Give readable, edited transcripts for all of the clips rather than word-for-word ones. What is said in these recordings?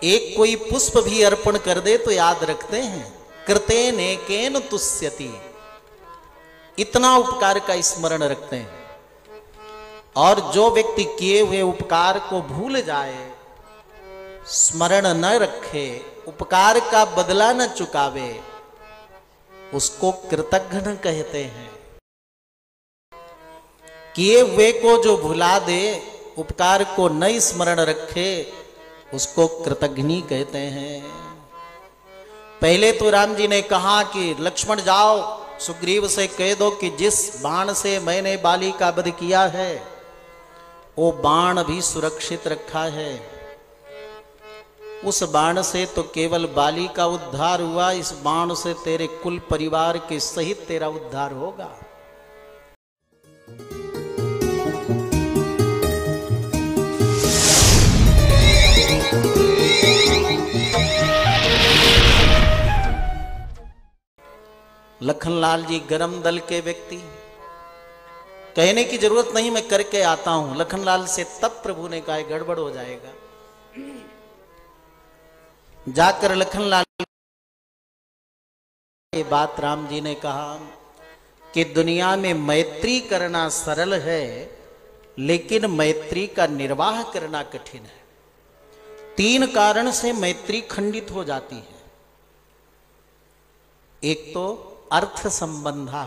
एक कोई पुष्प भी अर्पण कर दे तो याद रखते हैं, कृतेन एकेन तुष्यति, इतना उपकार का स्मरण रखते हैं। और जो व्यक्ति किए हुए उपकार को भूल जाए, स्मरण न रखे, उपकार का बदला न चुकावे, उसको कृतघ्न कहते हैं। किए हुए को जो भुला दे, उपकार को न स्मरण रखे, उसको कृतघ्नी कहते हैं। पहले तो राम जी ने कहा कि लक्ष्मण जाओ, सुग्रीव से कह दो कि जिस बाण से मैंने बाली का वध किया है, वो बाण भी सुरक्षित रखा है। उस बाण से तो केवल बाली का उद्धार हुआ, इस बाण से तेरे कुल परिवार के सहित तेरा उद्धार होगा। लखनलाल जी गरम दल के व्यक्ति, कहने की जरूरत नहीं, मैं करके आता हूं। लखनलाल से तब प्रभु ने कहा गड़बड़ हो जाएगा। जाकर लखनलाल ये बात राम जी ने कहा कि दुनिया में मैत्री करना सरल है, लेकिन मैत्री का निर्वाह करना कठिन है। 3 कारण से मैत्री खंडित हो जाती है। एक तो अर्थ संबंधा,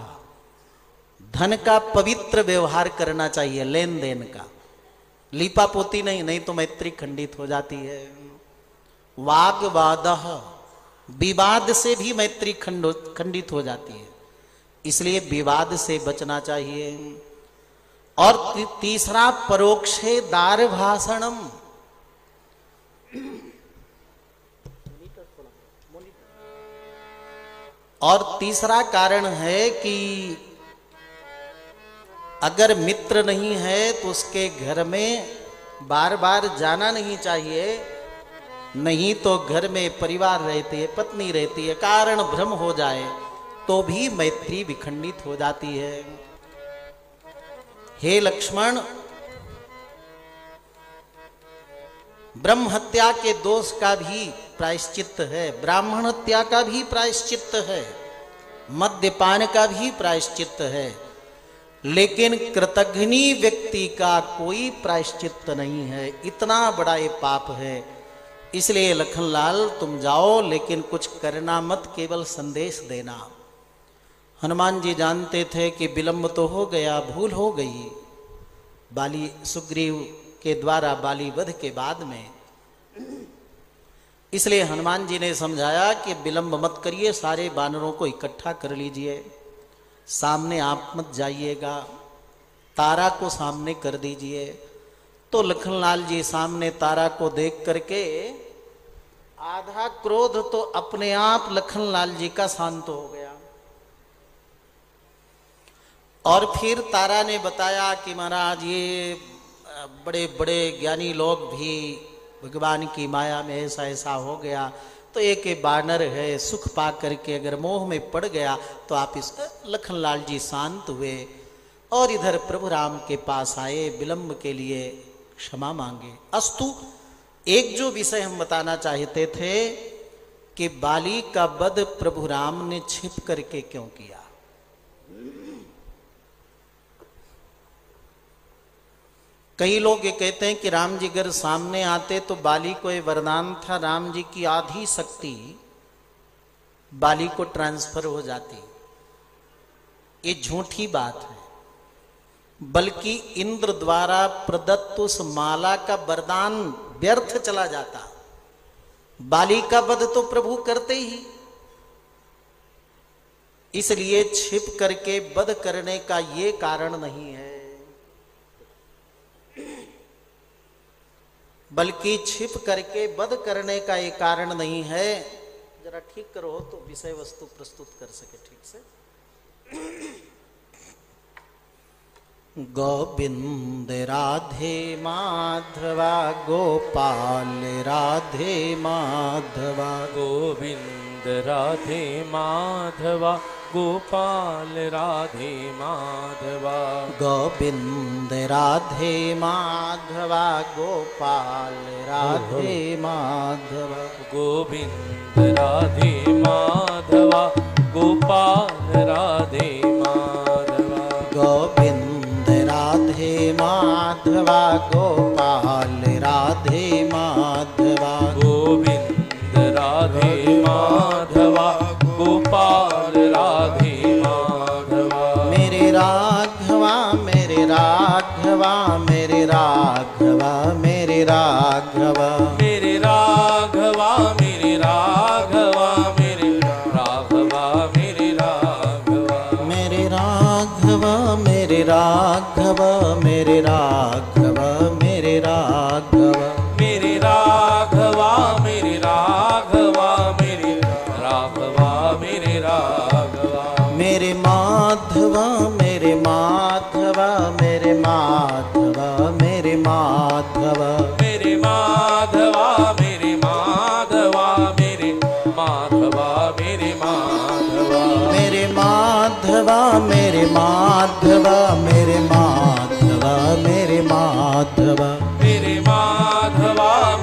धन का पवित्र व्यवहार करना चाहिए, लेन देन का, लीपा पोती नहीं, नहीं तो मैत्री खंडित हो जाती है। वाग्वादः, विवाद से भी मैत्री खंडित हो जाती है, इसलिए विवाद से बचना चाहिए। और तीसरा परोक्षे दार भाषणम, और तीसरा कारण है कि अगर मित्र नहीं है तो उसके घर में बार बार जाना नहीं चाहिए, नहीं तो घर में परिवार रहती है, पत्नी रहती है, कारण भ्रम हो जाए तो भी मैत्री विखंडित हो जाती है। हे लक्ष्मण, ब्रह्म हत्या के दोष का भी प्रायश्चित्त है, ब्राह्मण हत्या का भी प्रायश्चित्त है, मद्यपान का भी प्रायश्चित्त है, लेकिन कृतघ्नी व्यक्ति का कोई प्रायश्चित्त नहीं है। इतना बड़ा ये पाप है। इसलिए लखनलाल तुम जाओ, लेकिन कुछ करना मत, केवल संदेश देना। हनुमान जी जानते थे कि विलंब तो हो गया, भूल हो गई बाली सुग्रीव के द्वारा बाली वध के बाद में, इसलिए हनुमान जी ने समझाया कि विलंब मत करिए, सारे बानरों को इकट्ठा कर लीजिए, सामने आप मत जाइएगा, तारा को सामने कर दीजिए। तो लखनलाल जी सामने तारा को देख करके आधा क्रोध तो अपने आप लखनलाल जी का शांत हो गया। और फिर तारा ने बताया कि महाराज ये बड़े बड़े ज्ञानी लोग भी भगवान की माया में ऐसा ऐसा हो गया, तो एक बानर है, सुख पा करके अगर मोह में पड़ गया तो आप इस। लखनलाल जी शांत हुए और इधर प्रभु राम के पास आए, विलंब के लिए क्षमा मांगे। अस्तु, एक जो विषय हम बताना चाहते थे कि बाली का वध प्रभु राम ने छिप करके क्यों किया। कई लोग ये कहते हैं कि राम जी अगर सामने आते तो बाली को ये वरदान था, राम जी की आधी शक्ति बाली को ट्रांसफर हो जाती। ये झूठी बात है, बल्कि इंद्र द्वारा प्रदत्त उस माला का वरदान व्यर्थ चला जाता। बाली का वध तो प्रभु करते ही, इसलिए छिप करके वध करने का ये कारण नहीं है, बल्कि छिप करके वध करने का ये कारण नहीं है। जरा ठीक करो तो विषय वस्तु प्रस्तुत कर सके ठीक से। गोविंद राधे माधवा, गोपाल राधे माधवा, गोविंद राधे माधवा, गोपाल राधे माधवा गोविंद राधे माधवा गोपाल राधे माधवा गोविंद राधे माधवा गोपाल राधे माधवा गोविंद राधे माधवा गोपाल राधे माधवा गोविंद राधे माधवा गोपाल राधे माधवा मेरे राघवा मेरे राघवा मेरे राघवा मेरे राघवा मेरे राघवा मेरे राघवा मेरे राघवा मेरे राघवा मेरे राघवा मेरे राघवा मेरे राघवा मेरे राघवा मेरे राघवा मेरे राघवा मेरे राघवा मेरे राघवा मेरे माधवा मेरे माधवा मेरे माधवा मेरे माधवा मेरे माधवा मेरे माधवा मेरे माधवा मेरे माधवा मेरे माधवा मेरे माधवा मेरे माधवा मेरे माधवा मेरे माधवा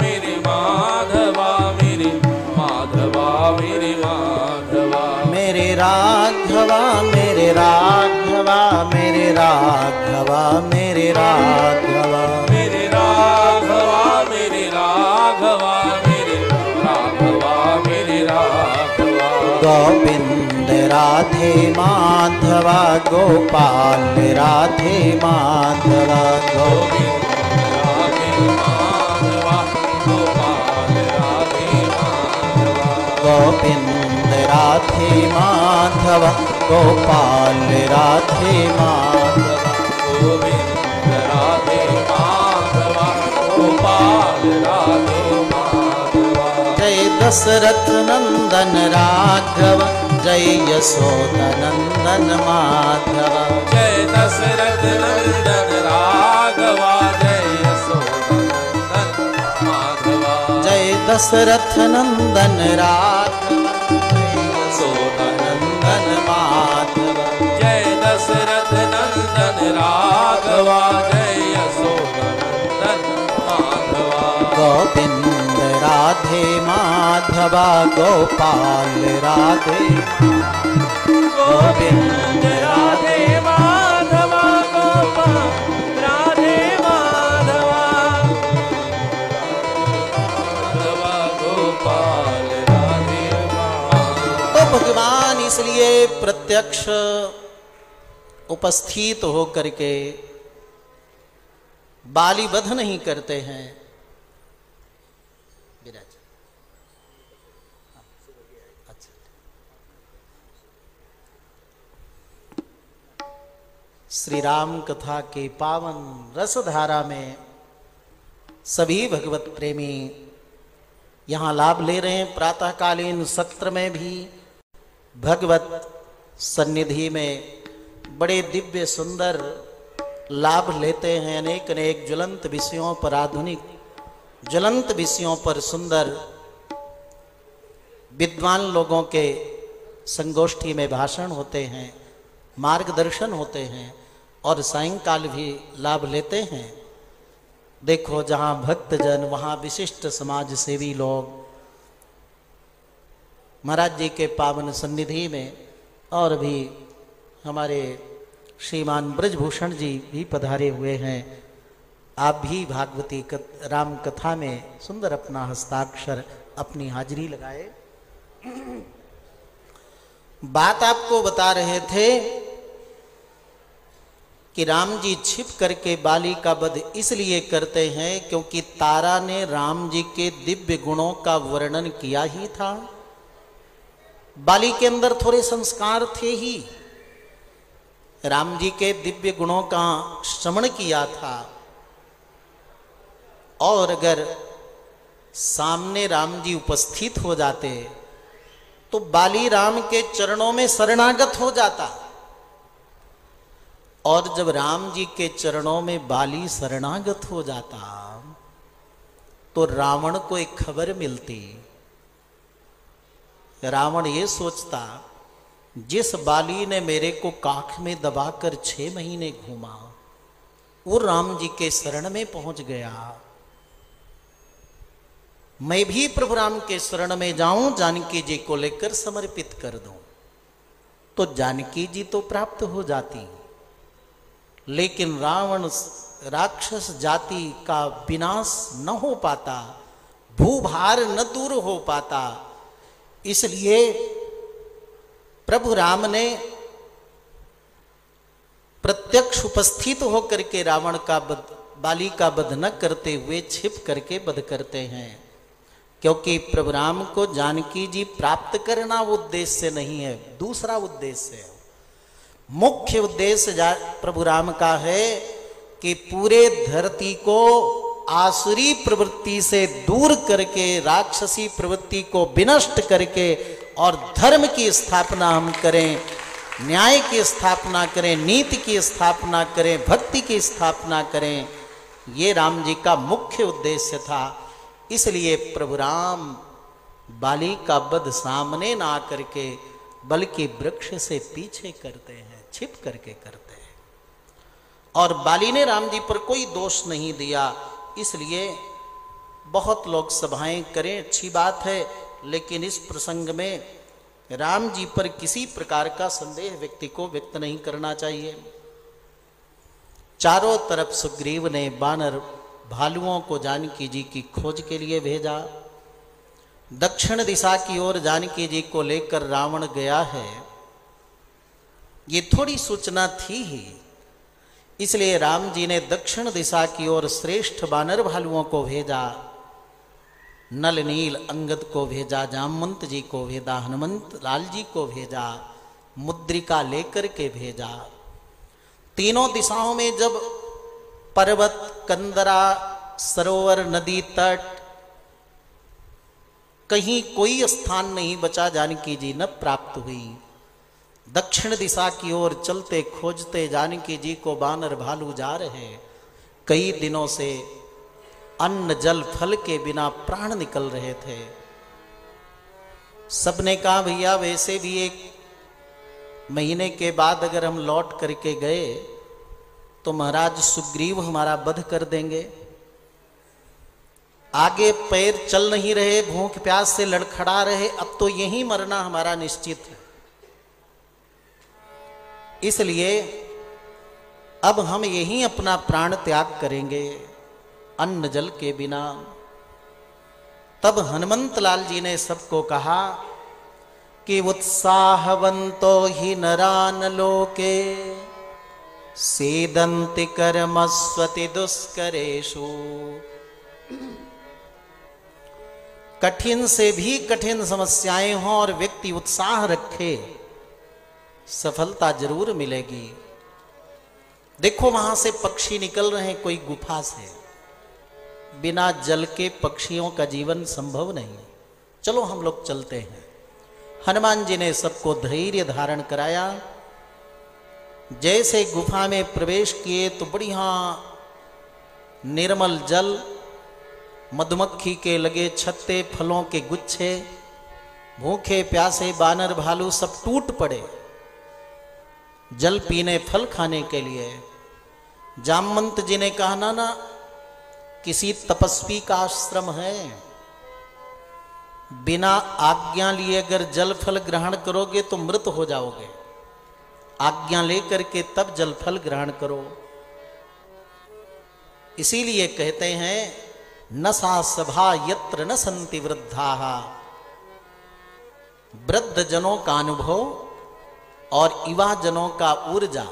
मेरे माधवा मेरे माधवा मेरे माधवा मेरे राघवा मेरे राघवा मेरे राघवा मेरे राघवा मेरे राघवा मेरे राघवा मेरे राघवा मेरे राघवा गोविंद राधे माधवा गोपाल राधे माधवा गोविंद राधे माधवा गोपाल राधे माधवा गोविंद राधे माधवा गोपाल राधे माधवा गोविंद राधे माधवा गोपाल राधे माधवा जय दशरथ नंदन राघव जय यशोदा नंदन माधव जय दशरथ नंदन राघवा जय यशोदानंदन माधवा जय दशरथ नंदन राघव जय यशोदा नंदन माधव जय दशरथ नंदन राघवा जय यशोदानंदन माधवा गोविंद राधे माधवा गोपाल राधे गोविंद राधे माधवा गोपाल राधे माधवा माधवा गोपाल राधे माधवा तो भगवान इसलिए प्रत्यक्ष उपस्थित होकर के बाली वध नहीं करते हैं। विराज अच्छा श्री राम कथा के पावन रसधारा में सभी भगवत प्रेमी यहाँ लाभ ले रहे हैं। प्रातःकालीन सत्र में भी भगवत सन्निधि में बड़े दिव्य सुंदर लाभ लेते हैं। अनेक अनेक ज्वलंत विषयों पर, आधुनिक ज्वलंत विषयों पर सुंदर विद्वान लोगों के संगोष्ठी में भाषण होते हैं, मार्गदर्शन होते हैं और सायंकाल भी लाभ लेते हैं। देखो जहाँ भक्तजन वहाँ विशिष्ट समाज सेवी लोग महाराज जी के पावन सन्निधि में, और भी हमारे श्रीमान ब्रजभूषण जी भी पधारे हुए हैं। आप भी भागवती राम कथा में सुंदर अपना हस्ताक्षर, अपनी हाजिरी लगाए। बात आपको बता रहे थे कि राम जी छिप करके बाली का वध इसलिए करते हैं क्योंकि तारा ने राम जी के दिव्य गुणों का वर्णन किया ही था। बाली के अंदर थोड़े संस्कार थे ही, राम जी के दिव्य गुणों का श्रवण किया था। और अगर सामने राम जी उपस्थित हो जाते तो बाली राम के चरणों में शरणागत हो जाता, और जब राम जी के चरणों में बाली शरणागत हो जाता तो रावण को एक खबर मिलती। रावण ये सोचता जिस बाली ने मेरे को काख में दबाकर 6 महीने घूमा, वो राम जी के शरण में पहुंच गया। मैं भी प्रभु राम के शरण में जाऊं, जानकी जी को लेकर समर्पित कर दूं, तो जानकी जी तो प्राप्त हो जाती, लेकिन रावण राक्षस जाति का विनाश न हो पाता, भूभार न दूर हो पाता। इसलिए प्रभु राम ने प्रत्यक्ष उपस्थित होकर के रावण का बाली का वध न करते हुए छिप करके वध करते हैं, क्योंकि प्रभु राम को जानकी जी प्राप्त करना उद्देश्य नहीं है, दूसरा उद्देश्य है। मुख्य उद्देश्य प्रभु राम का है कि पूरे धरती को आसुरी प्रवृत्ति से दूर करके, राक्षसी प्रवृत्ति को विनष्ट करके और धर्म की स्थापना हम करें, न्याय की स्थापना करें, नीति की स्थापना करें, भक्ति की स्थापना करें। ये राम जी का मुख्य उद्देश्य था। इसलिए प्रभु राम बाली का वध सामने ना करके बल्कि वृक्ष से पीछे करते हैं, छिप करके करते हैं। और बाली ने राम जी पर कोई दोष नहीं दिया। इसलिए बहुत लोग सभाएं करें, अच्छी बात है, लेकिन इस प्रसंग में राम जी पर किसी प्रकार का संदेह व्यक्ति को व्यक्त नहीं करना चाहिए। चारों तरफ सुग्रीव ने बानर भालुओं को जानकी जी की खोज के लिए भेजा। दक्षिण दिशा की ओर जानकी जी को लेकर रावण गया है, ये थोड़ी सूचना थी ही। इसलिए राम जी ने दक्षिण दिशा की ओर श्रेष्ठ बानर भालुओं को भेजा, नल नील अंगद को भेजा, जामवंत जी को भेजा, हनुमंत लाल जी को भेजा, मुद्रिका लेकर के भेजा। तीनों दिशाओं में जब पर्वत, कंदरा, सरोवर, नदी तट, कहीं कोई स्थान नहीं बचा, जानकी जी न प्राप्त हुई। दक्षिण दिशा की ओर चलते खोजते जानकी जी को बानर भालू जा रहे। कई दिनों से अन्न जल फल के बिना प्राण निकल रहे थे। सबने कहा भैया वैसे भी 1 महीने के बाद अगर हम लौट करके गए तो महाराज सुग्रीव हमारा वध कर देंगे। आगे पैर चल नहीं रहे, भूख प्यास से लड़खड़ा रहे, अब तो यहीं मरना हमारा निश्चित है। इसलिए अब हम यहीं अपना प्राण त्याग करेंगे अन्न जल के बिना। तब हनुमंत लाल जी ने सबको कहा कि उत्साहवंतो ही नरान लोके सीदंति कर्मस्वति दुष्करेषु। कठिन से भी कठिन समस्याएं हों और व्यक्ति उत्साह रखे, सफलता जरूर मिलेगी। देखो वहां से पक्षी निकल रहे हैं कोई गुफा से, बिना जल के पक्षियों का जीवन संभव नहीं। चलो हम लोग चलते हैं। हनुमान जी ने सबको धैर्य धारण कराया। जैसे गुफा में प्रवेश किए तो बढ़िया निर्मल जल, मधुमक्खी के लगे छत्ते, फलों के गुच्छे, भूखे प्यासे बानर भालू सब टूट पड़े जल पीने, फल खाने के लिए। जामवंत जी ने कहा ना ना, किसी तपस्वी का आश्रम है, बिना आज्ञा लिए अगर जल फल ग्रहण करोगे तो मृत हो जाओगे, आज्ञा लेकर के तब जल फल ग्रहण करो। इसीलिए कहते हैं न सा सभा यत्र न संति वृद्धाः। वृद्ध जनों का अनुभव और युवा जनों का ऊर्जा,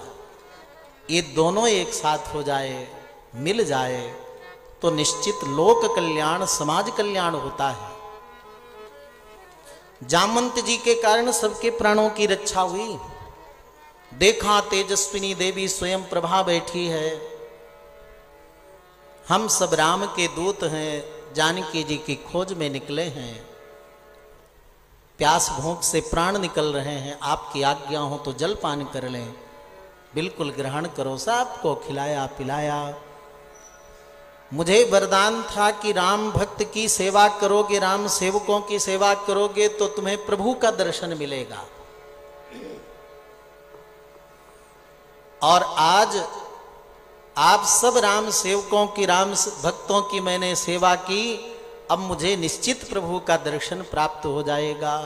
ये दोनों एक साथ हो जाए, मिल जाए तो निश्चित लोक कल्याण, समाज कल्याण होता है। जामवंत जी के कारण सबके प्राणों की रक्षा हुई। देखा तेजस्विनी देवी स्वयं प्रभा बैठी है। हम सब राम के दूत हैं, जानकी जी की खोज में निकले हैं। प्यास भूख से प्राण निकल रहे हैं, आपकी आज्ञा हो तो जल पान कर लें। बिल्कुल ग्रहण करो। सबको खिलाया पिलाया। मुझे वरदान था कि राम भक्त की सेवा करोगे, राम सेवकों की सेवा करोगे तो तुम्हें प्रभु का दर्शन मिलेगा। और आज आप सब राम सेवकों की, राम भक्तों की मैंने सेवा की, अब मुझे निश्चित प्रभु का दर्शन प्राप्त हो जाएगा।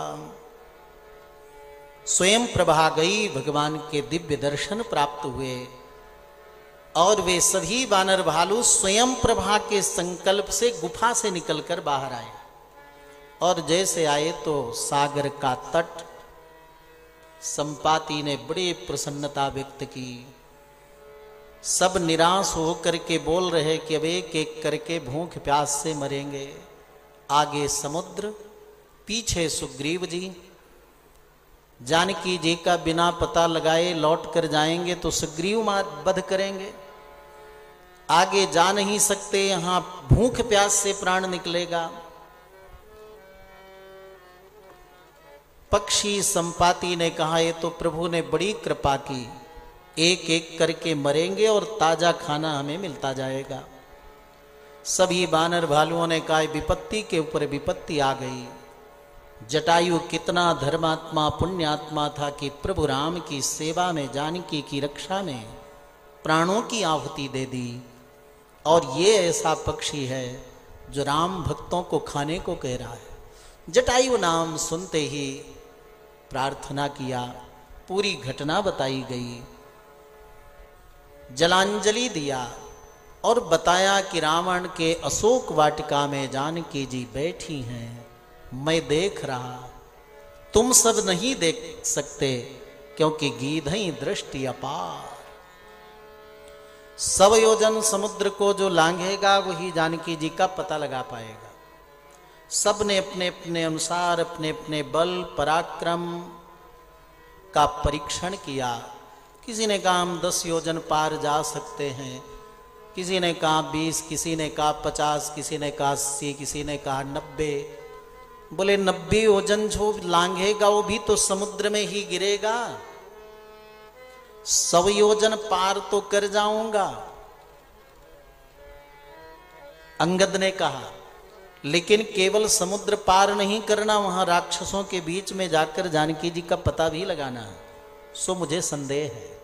स्वयं प्रभा गई, भगवान के दिव्य दर्शन प्राप्त हुए और वे सभी वानर भालू स्वयं प्रभा के संकल्प से गुफा से निकलकर बाहर आए और जैसे आए तो सागर का तट। संपाति ने बड़ी प्रसन्नता व्यक्त की। सब निराश होकर के बोल रहे कि अब एक एक करके भूख प्यास से मरेंगे। आगे समुद्र, पीछे सुग्रीव जी। जानकी जी का बिना पता लगाए लौट कर जाएंगे तो सुग्रीव वध करेंगे। आगे जा नहीं सकते, यहां भूख प्यास से प्राण निकलेगा। पक्षी संपाति ने कहा ये तो प्रभु ने बड़ी कृपा की, एक एक करके मरेंगे और ताजा खाना हमें मिलता जाएगा। सभी बानर भालुओं ने कहा विपत्ति के ऊपर विपत्ति आ गई। जटायु कितना धर्मात्मा पुण्यात्मा था कि प्रभु राम की सेवा में, जानकी की रक्षा में प्राणों की आहुति दे दी। और ये ऐसा पक्षी है जो राम भक्तों को खाने को कह रहा है। जटायु नाम सुनते ही प्रार्थना किया, पूरी घटना बताई गई, जलांजलि दिया और बताया कि रावण के अशोक वाटिका में जानकी जी बैठी हैं, मैं देख रहा, तुम सब नहीं देख सकते क्योंकि गीधई दृष्टि अपार। 100 योजन समुद्र को जो लांघेगा वही जानकी जी का पता लगा पाएगा। सब ने अपने अपने अनुसार अपने अपने बल पराक्रम का परीक्षण किया। किसी ने कहा हम 10 योजन पार जा सकते हैं, किसी ने कहा 20, किसी ने कहा 50, किसी ने कहा 80, किसी ने कहा 90। बोले 90 योजन जो लांघेगा वो भी तो समुद्र में ही गिरेगा, 100 योजन पार तो कर जाऊंगा। अंगद ने कहा लेकिन केवल समुद्र पार नहीं करना, वहां राक्षसों के बीच में जाकर जानकी जी का पता भी लगाना है, सो मुझे संदेह है।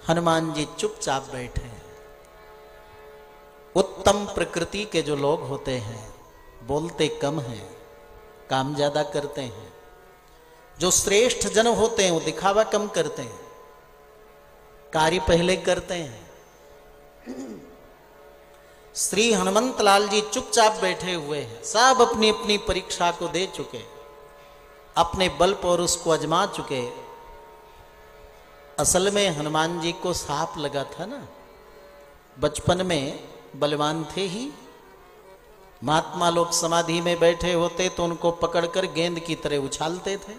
हनुमान जी चुपचाप बैठे हैं। उत्तम प्रकृति के जो लोग होते हैं बोलते कम हैं, काम ज्यादा करते हैं। जो श्रेष्ठ जन होते हैं वो दिखावा कम करते हैं, कार्य पहले करते हैं। श्री हनुमंत लाल जी चुपचाप बैठे हुए हैं। सब अपनी अपनी परीक्षा को दे चुके, अपने बल पर उसको आजमा चुके। असल में हनुमान जी को सांप लगा था ना, बचपन में बलवान थे ही। महात्मा लोग समाधि में बैठे होते तो उनको पकड़कर गेंद की तरह उछालते थे।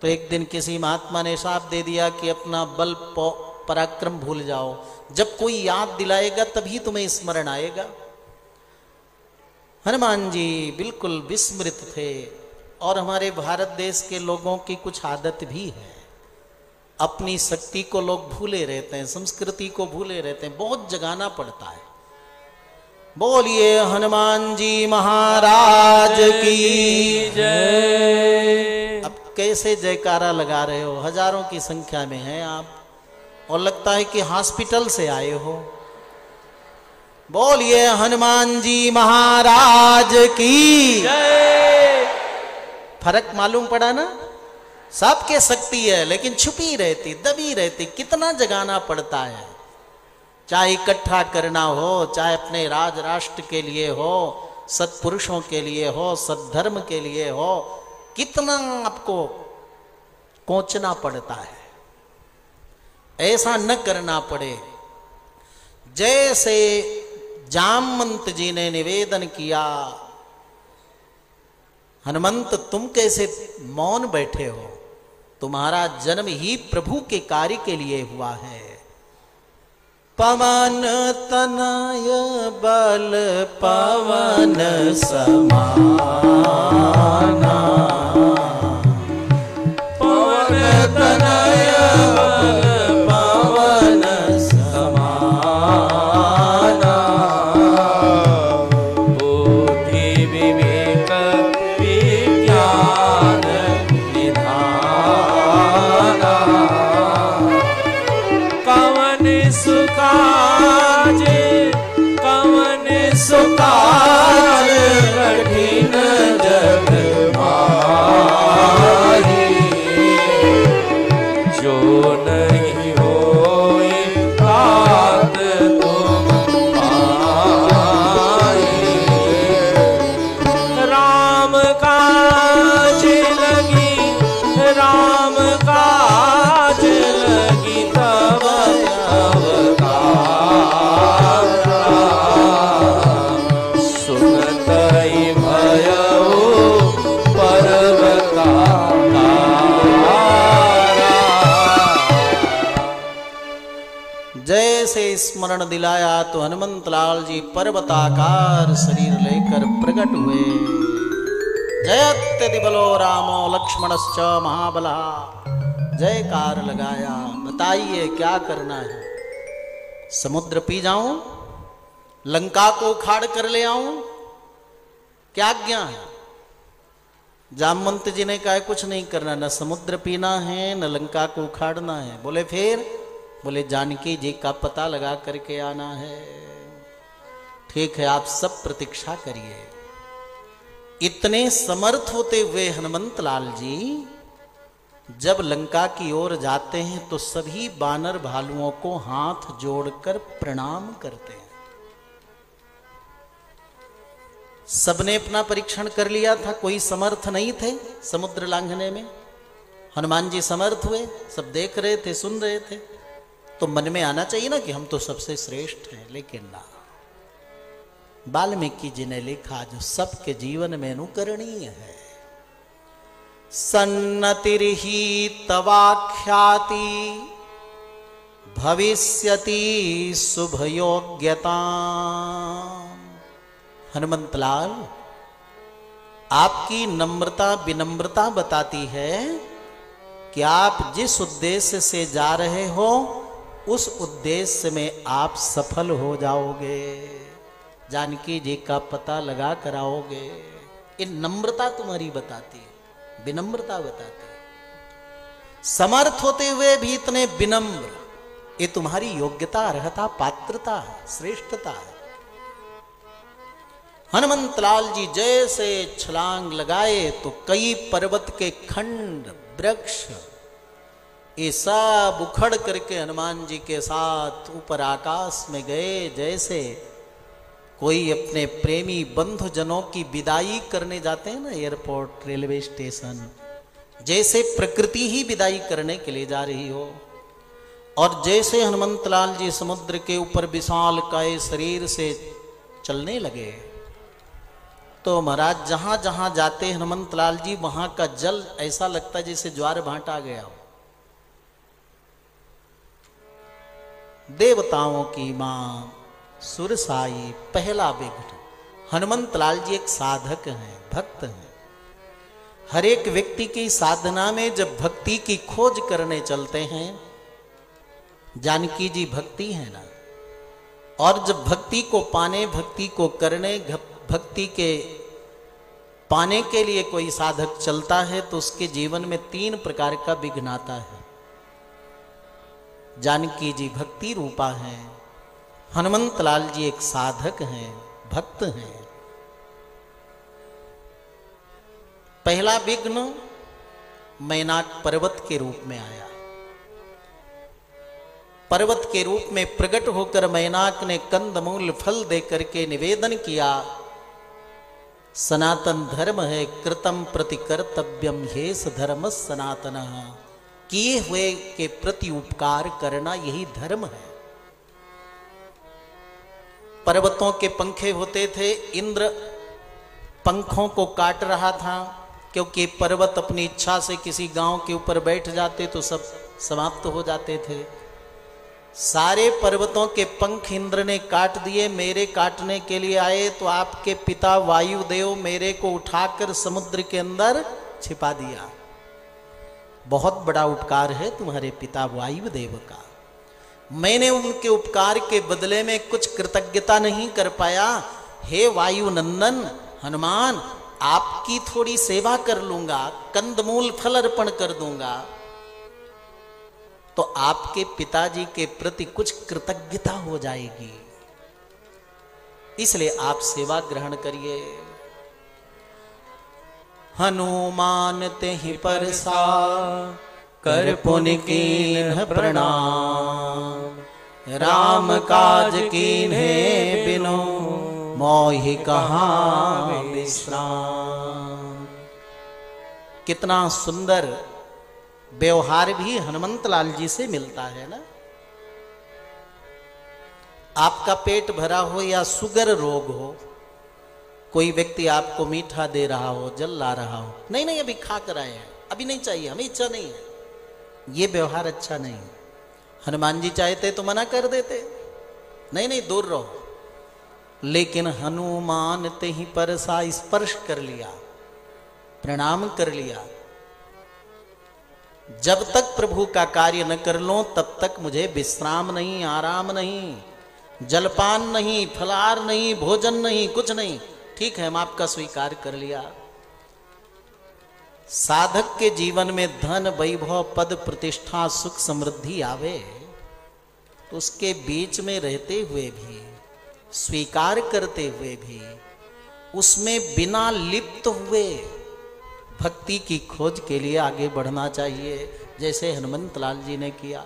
तो एक दिन किसी महात्मा ने शाप दे दिया कि अपना बल पराक्रम भूल जाओ, जब कोई याद दिलाएगा तभी तुम्हें स्मरण आएगा। हनुमान जी बिल्कुल विस्मृत थे। और हमारे भारत देश के लोगों की कुछ आदत भी है, अपनी शक्ति को लोग भूले रहते हैं, संस्कृति को भूले रहते हैं, बहुत जगाना पड़ता है। बोलिए हनुमान जी महाराज की जय। अब कैसे जयकारा लगा रहे हो, हजारों की संख्या में हैं आप और लगता है कि हॉस्पिटल से आए हो। बोलिए हनुमान जी महाराज की जय। फर्क मालूम पड़ा ना, सबके शक्ति है लेकिन छुपी रहती, दबी रहती, कितना जगाना पड़ता है। चाहे इकट्ठा करना हो, चाहे अपने राज राष्ट्र के लिए हो, सत्पुरुषों के लिए हो, सद्धर्म के लिए हो, कितना आपको कोचना पड़ता है। ऐसा न करना पड़े। जैसे जामवंत जी ने निवेदन किया, हनुमंत तुम कैसे मौन बैठे हो, तुम्हारा जन्म ही प्रभु के कार्य के लिए हुआ है। पवन तनय बल पवन समाना, पवन तनय बल पवन समाना, बुद्धि विवेक विज्ञान निधाना, जैसे स्मरण दिलाया तो हनुमंत लाल जी पर्वताकार शरीर लेकर प्रकट हुए। जयत्यति बलो रामो लक्ष्मणश्च महाबला। जयकार लगाया। बताइए क्या करना है? समुद्र पी जाऊं? लंका को उखाड़ कर ले आऊं? क्या आज्ञा है? जामवंत जी ने कहा कुछ नहीं करना, न समुद्र पीना है न लंका को उखाड़ना है। बोले फिर? बोले जानकी जी का पता लगा करके आना है। ठीक है, आप सब प्रतीक्षा करिए। इतने समर्थ होते हुए हनुमंत लाल जी जब लंका की ओर जाते हैं तो सभी बानर भालुओं को हाथ जोड़कर प्रणाम करते हैं। सबने अपना परीक्षण कर लिया था, कोई समर्थ नहीं थे समुद्र लांघने में। हनुमान जी समर्थ हुए, सब देख रहे थे, सुन रहे थे। तो मन में आना चाहिए ना कि हम तो सबसे श्रेष्ठ हैं, लेकिन ना। वाल्मीकि जी ने लिखा जो सबके जीवन में अनुकरणीय है। सन्नतिर्हि तवाख्याति भविष्यति शुभयोग्यता। हनुमंतलाल, आपकी नम्रता विनम्रता बताती है कि आप जिस उद्देश्य से जा रहे हो उस उद्देश्य में आप सफल हो जाओगे, जानकी जी का पता लगा कर आओगे। ये नम्रता तुम्हारी बताती है, विनम्रता बताती है। समर्थ होते हुए भी इतने विनम्र, ये तुम्हारी योग्यता, अर्हता, पात्रता है, श्रेष्ठता है। हनुमंतलाल जी जैसे छलांग लगाए तो कई पर्वत के खंड, वृक्ष, ये सब उखड़ करके हनुमान जी के साथ ऊपर आकाश में गए। जैसे कोई अपने प्रेमी बंधुजनों की विदाई करने जाते हैं ना एयरपोर्ट, रेलवे स्टेशन, जैसे प्रकृति ही विदाई करने के लिए जा रही हो। और जैसे हनुमंतलाल जी समुद्र के ऊपर विशाल काय शरीर से चलने लगे तो महाराज जहां जहां जाते हनुमंतलाल जी वहां का जल ऐसा लगता है जैसे ज्वार भाट आ गया हो। देवताओं की मां सुरसाई पहला विघ्न। हनुमंतलाल जी एक साधक हैं, भक्त हैं। हर एक व्यक्ति की साधना में जब भक्ति की खोज करने चलते हैं, जानकी जी भक्ति है ना, और जब भक्ति को पाने, भक्ति को करने, भक्ति के पाने के लिए कोई साधक चलता है तो उसके जीवन में 3 प्रकार का विघ्न आता है। जानकी जी भक्ति रूपा है, हनुमंतलाल जी एक साधक हैं, भक्त हैं। पहला विघ्न मैनाक पर्वत के रूप में आया। पर्वत के रूप में प्रकट होकर मैनाक ने कंदमूल फल देकर के निवेदन किया, सनातन धर्म है कृतम प्रति कर्तव्यम हेस धर्म सनातन। किए हुए के प्रति उपकार करना यही धर्म है। पर्वतों के पंखे होते थे, इंद्र पंखों को काट रहा था क्योंकि पर्वत अपनी इच्छा से किसी गांव के ऊपर बैठ जाते तो सब समाप्त हो जाते थे। सारे पर्वतों के पंख इंद्र ने काट दिए, मेरे काटने के लिए आए तो आपके पिता वायुदेव मेरे को उठाकर समुद्र के अंदर छिपा दिया। बहुत बड़ा उपकार है तुम्हारे पिता वायुदेव का। मैंने उनके उपकार के बदले में कुछ कृतज्ञता नहीं कर पाया। हे वायुनंदन हनुमान, आपकी थोड़ी सेवा कर लूंगा, कंदमूल फल अर्पण कर दूंगा तो आपके पिताजी के प्रति कुछ कृतज्ञता हो जाएगी, इसलिए आप सेवा ग्रहण करिए। हनुमान तेहि परसा कर पुनि कीन्ह प्रणाम, राम काज कीन्हे बिनु मोहि कहाँ विश्राम। कितना सुंदर व्यवहार भी हनुमंतलाल जी से मिलता है ना। आपका पेट भरा हो या शुगर रोग हो, कोई व्यक्ति आपको मीठा दे रहा हो, जल ला रहा हो, नहीं नहीं अभी खा कर आए हैं, अभी नहीं चाहिए, हमें इच्छा नहीं है, ये व्यवहार अच्छा नहीं है। हनुमान जी चाहते तो मना कर देते, नहीं नहीं दूर रहो, लेकिन हनुमान ते ही पर सा स्पर्श कर लिया, प्रणाम कर लिया। जब तक प्रभु का कार्य न कर लो तब तक मुझे विश्राम नहीं, आराम नहीं, जलपान नहीं, फलाहार नहीं, भोजन नहीं, कुछ नहीं। ठीक है, हम आपका स्वीकार कर लिया। साधक के जीवन में धन, वैभव, पद, प्रतिष्ठा, सुख, समृद्धि आवे तो उसके बीच में रहते हुए भी, स्वीकार करते हुए भी, उसमें बिना लिप्त हुए भक्ति की खोज के लिए आगे बढ़ना चाहिए, जैसे हनुमंत लाल जी ने किया।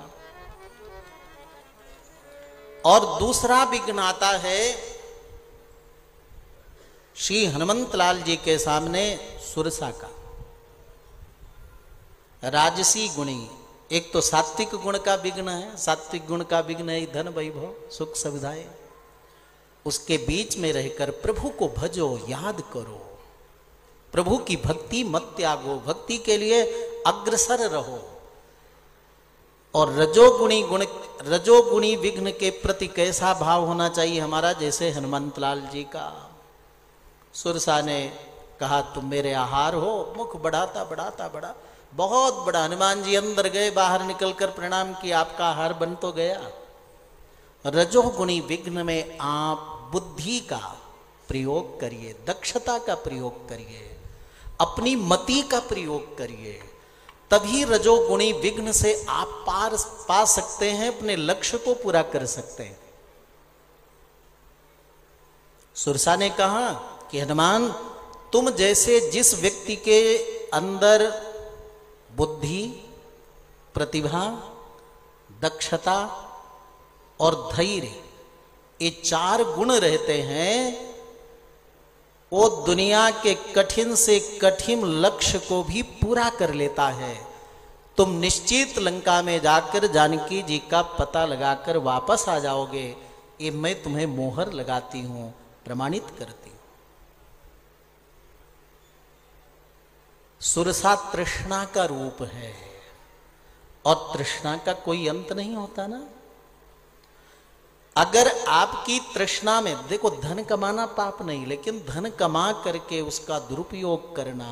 और दूसरा विघ्न आता है श्री हनुमंत लाल जी के सामने सुरसा का। राजसी गुणी, एक तो सात्विक गुण का विघ्न है, सात्विक गुण का विघ्न है धन, वैभव, सुख, सुविधाएं। उसके बीच में रहकर प्रभु को भजो, याद करो, प्रभु की भक्ति मत त्यागो, भक्ति के लिए अग्रसर रहो। और रजोगुणी विघ्न के प्रति कैसा भाव होना चाहिए हमारा, जैसे हनुमंत लाल जी का। सुरसा ने कहा तुम मेरे आहार हो, मुख बढ़ाता बढ़ाता बढ़ा, बहुत बड़ा। हनुमान जी अंदर गए, बाहर निकलकर प्रणाम किया, आपका आहार बन तो गया। रजोगुणी विघ्न में आप बुद्धि का प्रयोग करिए, दक्षता का प्रयोग करिए, अपनी मति का प्रयोग करिए, तभी रजोगुणी विघ्न से आप पार पा सकते हैं, अपने लक्ष्य को पूरा कर सकते हैं। सुरसा ने कहा कि हनुमान, तुम जैसे जिस व्यक्ति के अंदर बुद्धि, प्रतिभा, दक्षता और धैर्य, ये चार गुण रहते हैं, वो दुनिया के कठिन से कठिन लक्ष्य को भी पूरा कर लेता है। तुम निश्चित लंका में जाकर जानकी जी का पता लगाकर वापस आ जाओगे, ये मैं तुम्हें मोहर लगाती हूं, प्रमाणित करती हूं। सुरसा तृष्णा का रूप है, और तृष्णा का कोई अंत नहीं होता ना। अगर आपकी तृष्णा में, देखो धन कमाना पाप नहीं, लेकिन धन कमा करके उसका दुरुपयोग करना,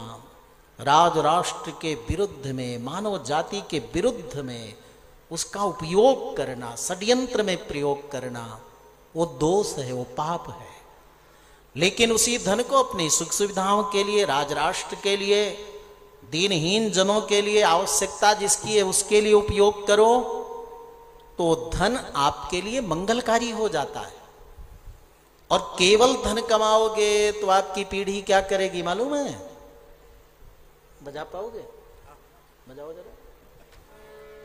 राज राष्ट्र के विरुद्ध में, मानव जाति के विरुद्ध में उसका उपयोग करना, षड्यंत्र में प्रयोग करना, वो दोष है, वो पाप है। लेकिन उसी धन को अपनी सुख सुविधाओं के लिए, राज राष्ट्र के लिए, दीनहीन जनों के लिए, आवश्यकता जिसकी है उसके लिए उपयोग करो, तो धन आपके लिए मंगलकारी हो जाता है। और केवल धन कमाओगे तो आपकी पीढ़ी क्या करेगी मालूम है? बजा पाओगे? बजाओ जरा।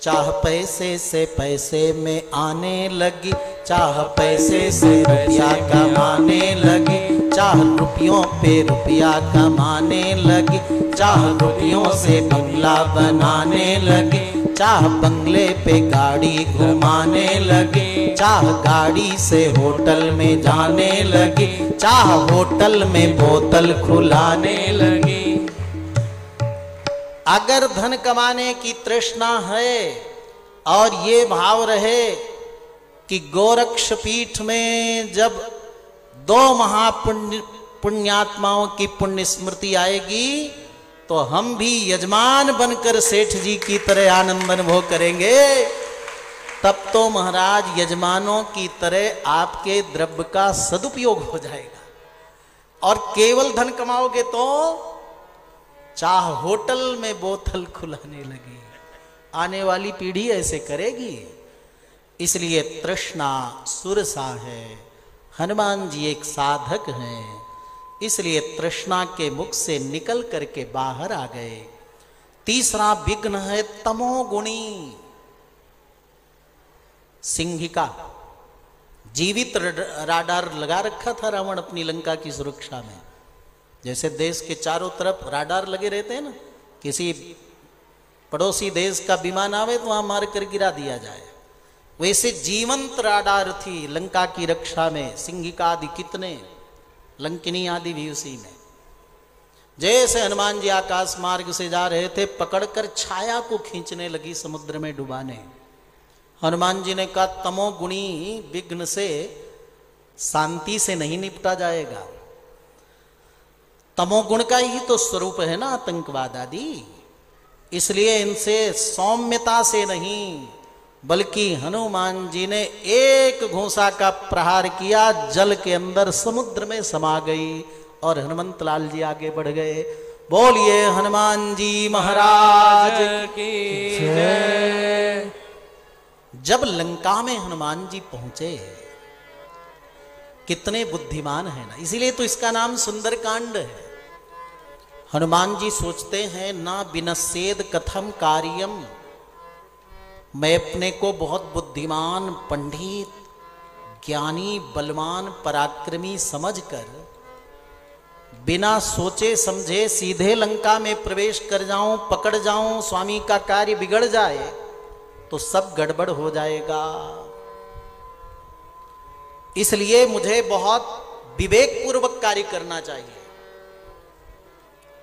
चाह पैसे से पैसे में आने लगी, चाह पैसे से रुपया कमाने लगी, चाह रुपयों पे रुपया कमाने लगी, चाह रुपयों से बंगला बनाने लगी, चाह बंगले पे गाड़ी घुमाने लगी, चाह गाड़ी से होटल में जाने लगी, चाह होटल में बोतल खुलाने लगी। अगर धन कमाने की तृष्णा है और ये भाव रहे कि गोरक्ष पीठ में जब दो पुण्यात्माओं की पुण्य स्मृति आएगी तो हम भी यजमान बनकर सेठ जी की तरह आनंद अनुभव करेंगे, तब तो महाराज यजमानों की तरह आपके द्रव्य का सदुपयोग हो जाएगा। और केवल धन कमाओगे तो चाह होटल में बोतल खुलाने लगी, आने वाली पीढ़ी ऐसे करेगी। इसलिए तृष्णा सुरसा है, हनुमान जी एक साधक हैं, इसलिए तृष्णा के मुख से निकल करके बाहर आ गए। तीसरा विघ्न है तमोगुणी। सिंहिका, जीवित राडार लगा रखा था रावण अपनी लंका की सुरक्षा में। जैसे देश के चारों तरफ राडार लगे रहते हैं ना, किसी पड़ोसी देश का विमान आवे तो वहां मार कर गिरा दिया जाए, वैसे जीवंत राडार थी लंका की रक्षा में। सिंहिका आदि कितने, लंकिनी आदि भी उसी में। जैसे हनुमान जी आकाश मार्ग से जा रहे थे, पकड़कर छाया को खींचने लगी, समुद्र में डुबाने। हनुमान जी ने कहा तमोगुणी विघ्न से शांति से नहीं निपटा जाएगा। तमोगुण का ही तो स्वरूप है ना आतंकवाद आदि, इसलिए इनसे सौम्यता से नहीं बल्कि हनुमान जी ने एक घूंसा का प्रहार किया, जल के अंदर समुद्र में समा गई और हनुमंत लाल जी आगे बढ़ गए। बोलिए हनुमान जी महाराज की जय। जब लंका में हनुमान जी पहुंचे, कितने बुद्धिमान है ना, इसीलिए तो इसका नाम सुंदरकांड है। हनुमान जी सोचते हैं ना विनश्येद कथम कार्यम, मैं अपने को बहुत बुद्धिमान, पंडित, ज्ञानी, बलवान, पराक्रमी समझकर बिना सोचे समझे सीधे लंका में प्रवेश कर जाऊं, पकड़ जाऊं, स्वामी का कार्य बिगड़ जाए तो सब गड़बड़ हो जाएगा। इसलिए मुझे बहुत विवेकपूर्वक कार्य करना चाहिए।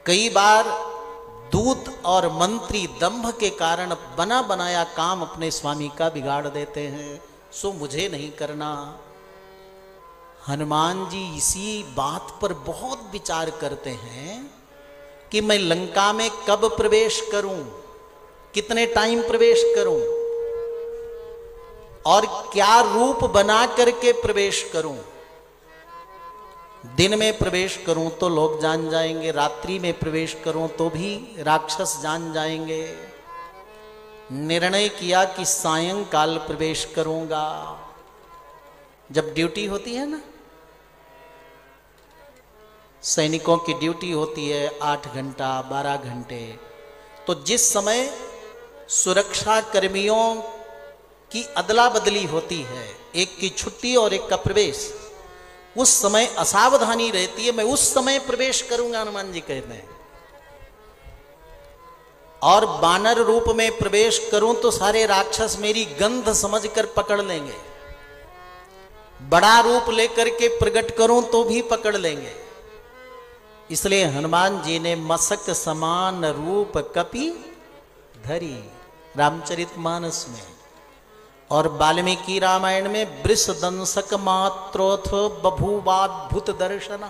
कई बार दूत और मंत्री दंभ के कारण बना बनाया काम अपने स्वामी का बिगाड़ देते हैं, सो मुझे नहीं करना। हनुमान जी इसी बात पर बहुत विचार करते हैं कि मैं लंका में कब प्रवेश करूं, कितने टाइम प्रवेश करूं और क्या रूप बना करके प्रवेश करूं। दिन में प्रवेश करूं तो लोग जान जाएंगे, रात्रि में प्रवेश करूं तो भी राक्षस जान जाएंगे। निर्णय किया कि सायंकाल प्रवेश करूंगा। जब ड्यूटी होती है ना, सैनिकों की ड्यूटी होती है 8 घंटा 12 घंटे, तो जिस समय सुरक्षा कर्मियों की अदला बदली होती है, एक की छुट्टी और एक का प्रवेश, उस समय असावधानी रहती है, मैं उस समय प्रवेश करूंगा, हनुमान जी कहते हैं। और बानर रूप में प्रवेश करूं तो सारे राक्षस मेरी गंध समझकर पकड़ लेंगे, बड़ा रूप लेकर के प्रकट करूं तो भी पकड़ लेंगे। इसलिए हनुमान जी ने मसक समान रूप कपि धरी, रामचरितमानस में, और वाल्मीकि रामायण में वृषदंशक मात्रोथ बभूवाद्भुत दर्शन,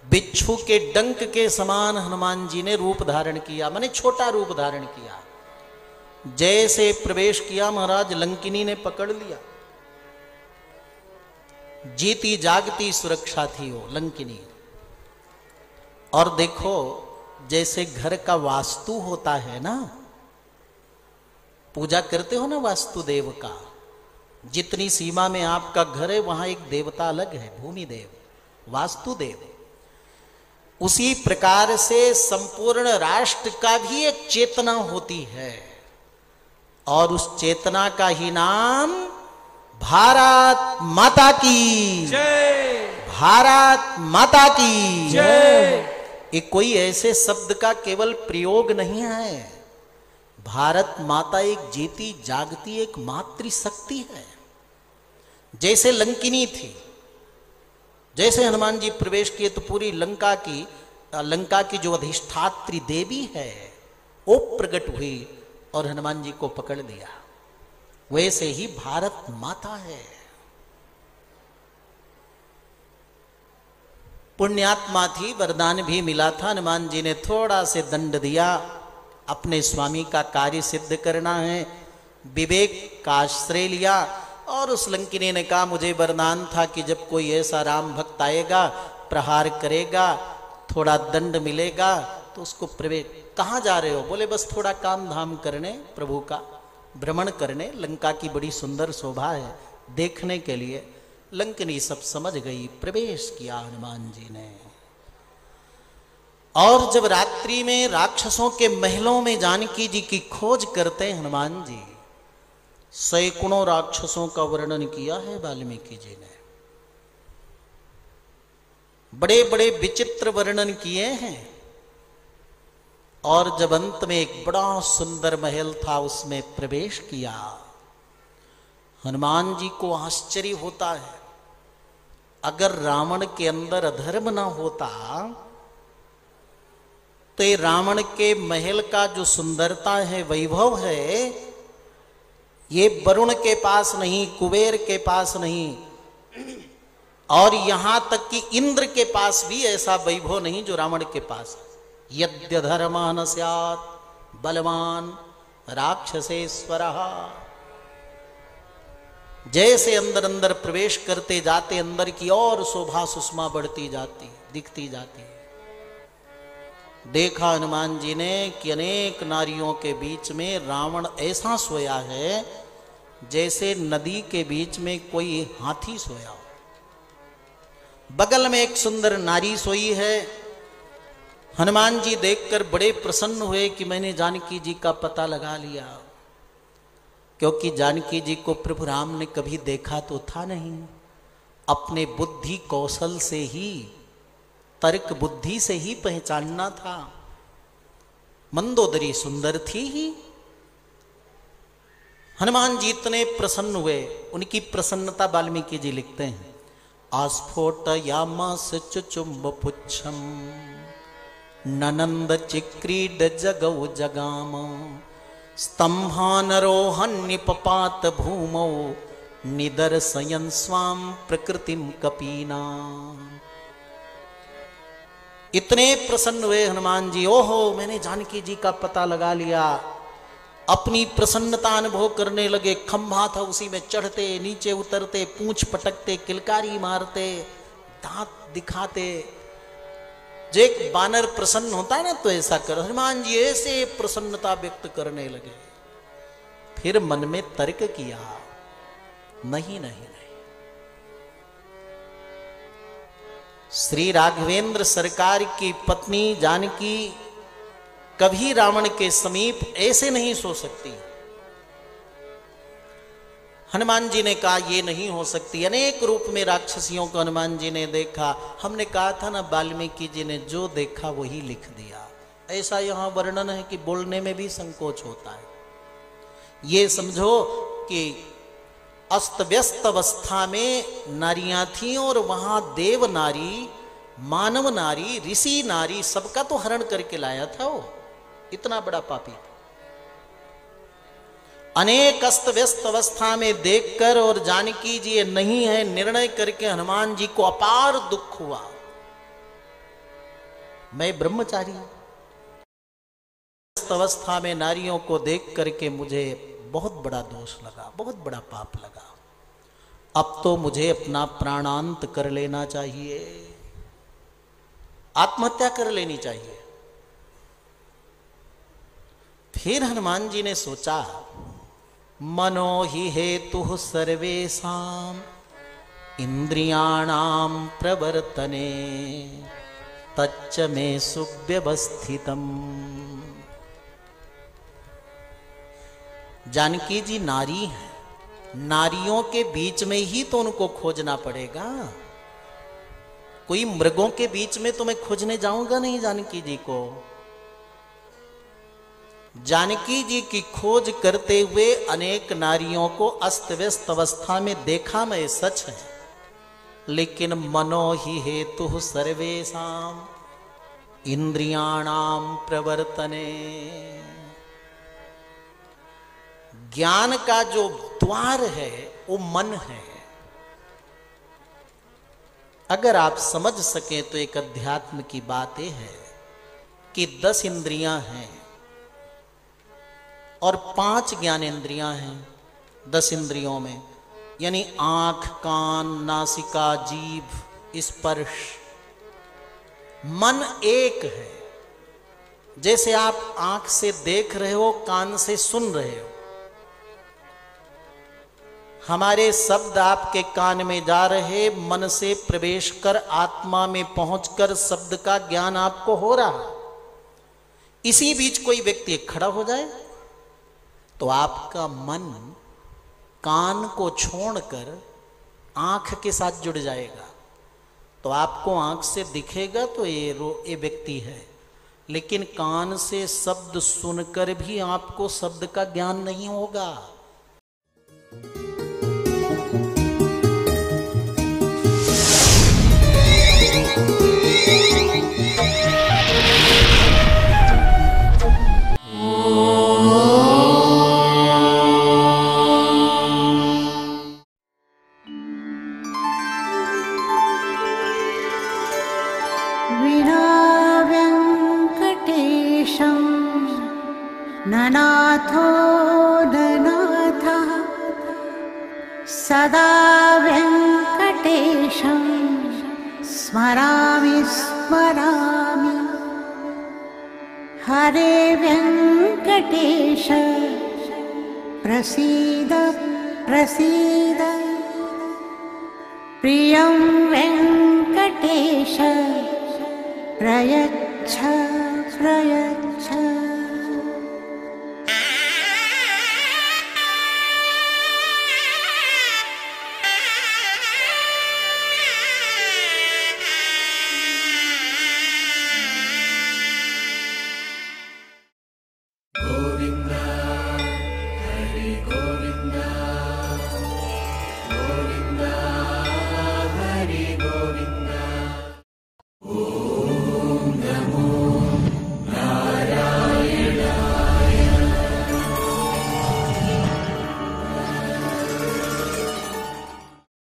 बिच्छू के डंक के समान हनुमान जी ने रूप धारण किया, माने छोटा रूप धारण किया। जैसे प्रवेश किया महाराज लंकिनी ने पकड़ लिया। जीती जागती सुरक्षा थी वो लंकिनी। और देखो जैसे घर का वास्तु होता है ना, पूजा करते हो ना वास्तु देव का, जितनी सीमा में आपका घर है वहां एक देवता अलग है, भूमि देव, वास्तु देव। उसी प्रकार से संपूर्ण राष्ट्र का भी एक चेतना होती है, और उस चेतना का ही नाम भारत माता की जय। भारत माता की जय। ये कोई ऐसे शब्द का केवल प्रयोग नहीं है। भारत माता एक जीती जागती एक मातृशक्ति है। जैसे लंकिनी थी, जैसे हनुमान जी प्रवेश किए तो पूरी लंका की जो अधिष्ठात्री देवी है वो प्रकट हुई और हनुमान जी को पकड़ लिया। वैसे ही भारत माता है। पुण्यात्मा थी, वरदान भी मिला था। हनुमान जी ने थोड़ा से दंड दिया, अपने स्वामी का कार्य सिद्ध करना है, विवेक का आश्रय लिया। और उस लंकिनी ने कहा मुझे वरदान था कि जब कोई ऐसा राम भक्त आएगा, प्रहार करेगा, थोड़ा दंड मिलेगा तो उसको प्रवेश। कहाँ जा रहे हो? बोले बस थोड़ा काम धाम करने, प्रभु का भ्रमण करने, लंका की बड़ी सुंदर शोभा है देखने के लिए। लंकिनी सब समझ गई, प्रवेश किया हनुमान जी ने। और जब रात्रि में राक्षसों के महलों में जानकी जी की खोज करते हैं हनुमान जी, सैकड़ों राक्षसों का वर्णन किया है वाल्मीकि जी ने, बड़े बड़े विचित्र वर्णन किए हैं। और जब अंत में एक बड़ा सुंदर महल था उसमें प्रवेश किया, हनुमान जी को आश्चर्य होता है, अगर रावण के अंदर अधर्म ना होता तो ये रावण के महल का जो सुंदरता है, वैभव है, ये वरुण के पास नहीं, कुबेर के पास नहीं, और यहां तक कि इंद्र के पास भी ऐसा वैभव नहीं जो रावण के पास है। यद्य धर्मान स्यात् बलवान राक्षसेश्वरः। जैसे अंदर अंदर प्रवेश करते जाते अंदर की और शोभा सुषमा बढ़ती जाती, दिखती जाती। देखा हनुमान जी ने कि अनेक नारियों के बीच में रावण ऐसा सोया है जैसे नदी के बीच में कोई हाथी सोया हो। बगल में एक सुंदर नारी सोई है। हनुमान जी देखकर बड़े प्रसन्न हुए कि मैंने जानकी जी का पता लगा लिया, क्योंकि जानकी जी को प्रभु राम ने कभी देखा तो था नहीं। अपने बुद्धि कौशल से ही, तर्क बुद्धि से ही पहचानना था। मंदोदरी सुंदर थी ही। हनुमान जी इतने प्रसन्न हुए, उनकी प्रसन्नता वाल्मीकि जी लिखते हैं, आस्फोटयामास चुचुम्ब पुच्छम ननंद चिक्रीड जगौ जगाम स्तंभानरोहन्निपपात भूमौ निदर्शयन् स्वाम प्रकृतिम कपीना। इतने प्रसन्न हुए हनुमान जी, ओहो मैंने जानकी जी का पता लगा लिया। अपनी प्रसन्नता अनुभव करने लगे। खंभा था, उसी में चढ़ते नीचे उतरते, पूंछ पटकते, किलकारी मारते, दांत दिखाते। जो एक बानर प्रसन्न होता है ना, तो ऐसा कर हनुमान जी ऐसे प्रसन्नता व्यक्त करने लगे। फिर मन में तर्क किया, नहीं नहीं नहीं, श्री राघवेंद्र सरकार की पत्नी जानकी कभी रावण के समीप ऐसे नहीं सो सकती। हनुमान जी ने कहा ये नहीं हो सकती। अनेक रूप में राक्षसियों को हनुमान जी ने देखा। हमने कहा था ना, वाल्मीकि जी ने जो देखा वही लिख दिया। ऐसा यहां वर्णन है कि बोलने में भी संकोच होता है। ये समझो कि अस्त व्यस्त अवस्था में नारियां थीं और वहां देव नारी, मानव नारी, ऋषि नारी, सबका तो हरण करके लाया था वो। इतना बड़ा पापी था। अनेक अस्त व्यस्त अवस्था में देखकर और जानकी जी ये नहीं है निर्णय करके हनुमान जी को अपार दुख हुआ। मैं ब्रह्मचारी, अस्त अवस्था में नारियों को देख करके मुझे बहुत बड़ा दोष लगा, बहुत बड़ा पाप लगा। अब तो मुझे अपना प्राणांत कर लेना चाहिए, आत्महत्या कर लेनी चाहिए। फिर हनुमान जी ने सोचा, मनो ही हेतु सर्वेषां इंद्रियाणां प्रवर्तने तच्च मे सुव्यवस्थितम्। जानकी जी नारी हैं, नारियों के बीच में ही तो उनको खोजना पड़ेगा। कोई मृगों के बीच में तो मैं खोजने जाऊंगा नहीं जानकी जी को। जानकी जी की खोज करते हुए अनेक नारियों को अस्त व्यस्त अवस्था में देखा मैं, सच है, लेकिन मनो ही हेतु सर्वेषां इंद्रियाणां प्रवर्तने। ज्ञान का जो द्वार है वो मन है। अगर आप समझ सकें तो एक अध्यात्म की बात यह है कि 10 इंद्रियां हैं और 5 ज्ञानेंद्रियां हैं 10 इंद्रियों में, यानी आंख, कान, नासिका, जीभ, स्पर्श। मन एक है। जैसे आप आंख से देख रहे हो, कान से सुन रहे हो, हमारे शब्द आपके कान में जा रहे, मन से प्रवेश कर आत्मा में पहुंचकर शब्द का ज्ञान आपको हो रहा। इसी बीच कोई व्यक्ति खड़ा हो जाए तो आपका मन कान को छोड़कर आंख के साथ जुड़ जाएगा, तो आपको आंख से दिखेगा तो ये व्यक्ति है, लेकिन कान से शब्द सुनकर भी आपको शब्द का ज्ञान नहीं होगा। सदा वेङ्कटेशं स्मरामि स्मरामि। हरे वेङ्कटेश प्रसीद प्रसीद। प्रियं वेङ्कटेश प्रयच्छ प्रयच्छ।